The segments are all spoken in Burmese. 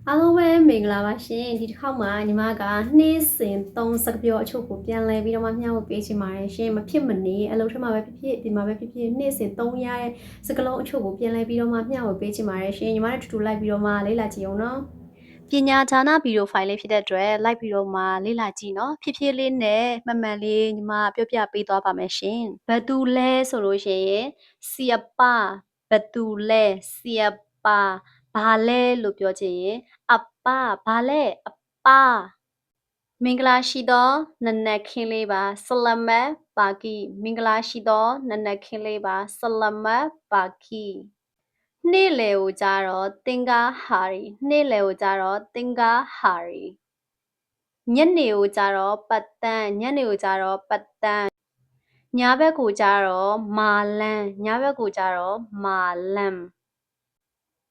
အားလုံးပဲမင်္ဂလာပါရှင်ဒီတစ်ခေါက်မှာညီမကနှင်းစင်3စကပြောအချုပ်ကိုပြန်လဲပြီးတော့မှမျှဝေပေးချင်ပါတယ်ရှင်မဖြစ်မနေအလုပ်ထမှာပဲဖြစ်ဖြစ်ဒီမှာပဲဖြစ်ဖြစ်နှင်းစင်3ရရဲ့စကလုံးအချုပ်ကိုပြန်လဲပြီးတော့မှမျှဝေပေးချင်ပါတယ်ရှင်ညီမတို့တူတူလိုက်ပြီးတော့မှလေ့လာကြည့်အောင်နော်ပညာဌာနဗီဒီယိုဖိုင်လေးဖြစ်တဲ့အတွက်လိုက်ပြီးတော့မှလေ့လာကြည့်နော်ဖြည်းဖြည်းလေးနဲ့မှန်မှန်လေးညီမပြောပြပေးသွားပါမယ်ရှင်ဘယ်သူလဲဆိုလို့ရှိရင်စီယပါဘယ်သူလဲစီယပါဘာလဲလို့ပြောချင်ရင်အပဘာလဲအပမင်္ဂလာရှိသောနနက်ခင်းလေးပါဆလမတ်ပါကီမင်္ဂလာရှိသောနနက်ခင်းလေးပါဆလမတ်ပါကီနေ့လယ်ကိုကြတော့တင်ကားဟာရီနေ့လယ်ကိုကြတော့တင်ကားဟာရီညနေကိုကြတော့ပတ်တန်းညနေကိုကြတော့ပတ်တန်းညဘက်ကိုကြတော့မာလန်ညဘက်ကိုကြတော့မာလန်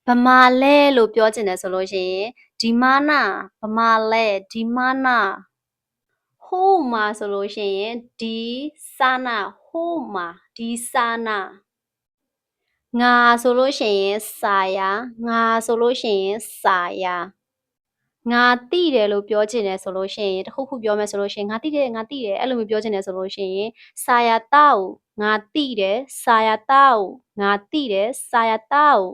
ဗမာလဲလို့ပြောချင်တယ်ဆိုလို့ရှိရင်ဒီမာနာဗမာလဲဒီမာနာဟိုးမှာဆိုလို့ရှိရင်ဒီစာနာဟိုးမှာဒီစာနာငါဆိုလို့ရှိရင်စာယာငါဆိုလို့ရှိရင်စာယာငါတိတယ်လို့ပြောချင်တယ်ဆိုလို့ရှိရင်တခုခုပြောမယ်ဆိုလို့ရှိရင်ငါတိတယ်အဲ့လိုမျိုးပြောချင်တယ်ဆိုလို့ရှိရင်စာယာတောက်ငါတိတယ်စာယာတောက်ငါတိတယ်စာယာတောက်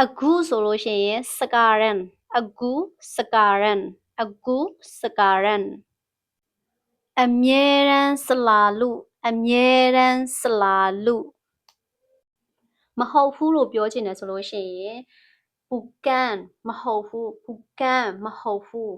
အခုဆိုလို့ရှိရင်စကာရန်အခုစကာရန်အခုစကာရန်အမြဲတမ်းဆလာလူအမြဲတမ်းဆလာလူမဟုတ်ဘူးလို့ပြောချင်တယ်ဆိုလို့ရှိရင်ပူကန်မဟုတ်ဘူးပူကန်မဟုတ်ဘူး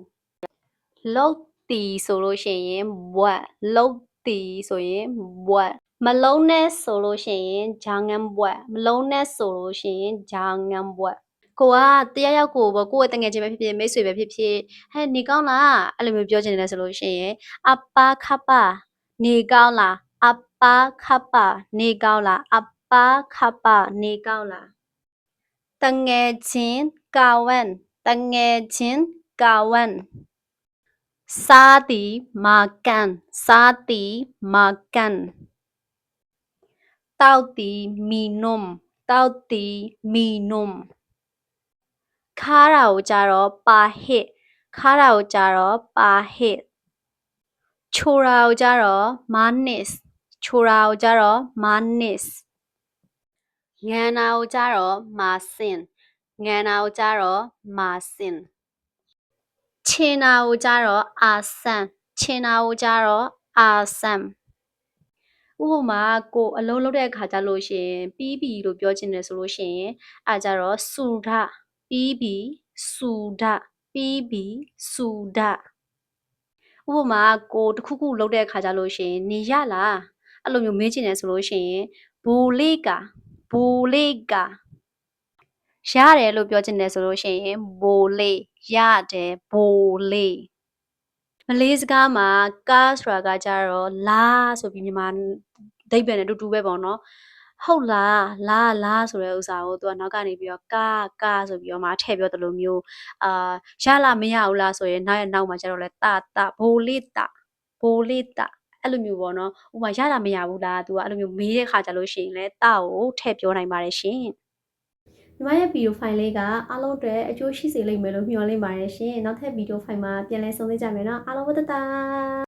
လောက်တီဆိုလို့ရှိရင်ဘွတ်လောက်တီဆိုရင်ဘွတ်မလုံးနဲ့ဆိုလို့ရှိရင်ဂျာငန်ဘွတ်မလုံးနဲ့ဆိုလို့ရှိရင်ဂျာငန်ဘွတ်ကိုကတယောက်ယောက်ကိုပေါ့ကိုယ့်ရဲ့တငယ်ချင်းပဲဖြစ်ဖြစ်မိတ်ဆွေပဲဖြစ်ဖြစ်ဟဲ့နေကောင်းလားအဲ့လိုမျိုးပြောချင်တယ်ဆိုလို့ရှိရင်အပါခပါနေကောင်းလားအပါခပါနေကောင်းလားအပါခပါနေကောင်းလားတငယ်ချင်းကာဝန်တငယ်ချင်းကာဝန်စားတီမာကန်စားတီမာကန်တောက်တီမီနုံတောက်တီမီနုံခါရာကိုကြတော့ပါဟစ်ခါရာကိုကြတော့ပါဟစ်ချိုရာကိုကြတော့မာနစ်ချိုရာကိုကြတော့မာနစ်ငန်နာကိုကြတော့မာစင်ငန်နာကိုကြတော့မာစင်ချင်နာကိုကြတော့အာဆန်ချင်နာကိုကြတော့အာဆန်ဥပမာကိုအလုံးလုံးတဲ့အခါကြလို့ရှိရင်ပြီးပြီလို့ပြောချင်တယ်ဆိုလို့ရှိရင်အားကြတော့စူဒပြီးပြီစူဒပြီးပြီစူဒဥပမာကိုတခုခုလုပ်တဲ့အခါကြလို့ရှိရင်နေရလားအဲ့လိုမျိုးမေးချင်တယ်ဆိုလို့ရှိရင်ဘူလေးကဘူလေးကရတယ်လို့ပြောချင်တယ်ဆိုလို့ရှိရင်ဘိုလေးရတယ်ဘိုလေးမလေးစကားမှာကားဆိုတာကကြတော့လာဆိုပြီးမြန်မာအဓိပ္ပာယ်နဲ့တူတူပဲပေါ့နော်ဟုတ်လားလာဆိုတဲ့ဥစ္စာကိုသူကနောက်ကနေပြီးတော့ကာဆိုပြီးတော့မှထည့်ပြောတယ်လို့မျိုးရလားမရဘူးလားဆိုရင်နောက်မှာကျတော့လဲတဘိုလေးတဘိုလေးတအဲ့လိုမျိုးပေါ့နော်ဥပမာရတာမရဘူးလားသူကအဲ့လိုမျိုးမေးတဲ့ခါကြလို့ရှိရင်လဲတကိုထည့်ပြောနိုင်ပါတယ်ရှင်ညီမရဲ့ဗီဒီယိုဖိုင်လေးကအားလုံးအတွက်အကျိုးရှိစေလိမ့်မယ်လို့မျှော်လင့်ပါတယ်ရှင်နောက်ထပ်ဗီဒီယိုဖိုင်မှာပြန်လည်ဆုံတွေ့ကြမယ်နော်အားလုံးဝတ်တတာ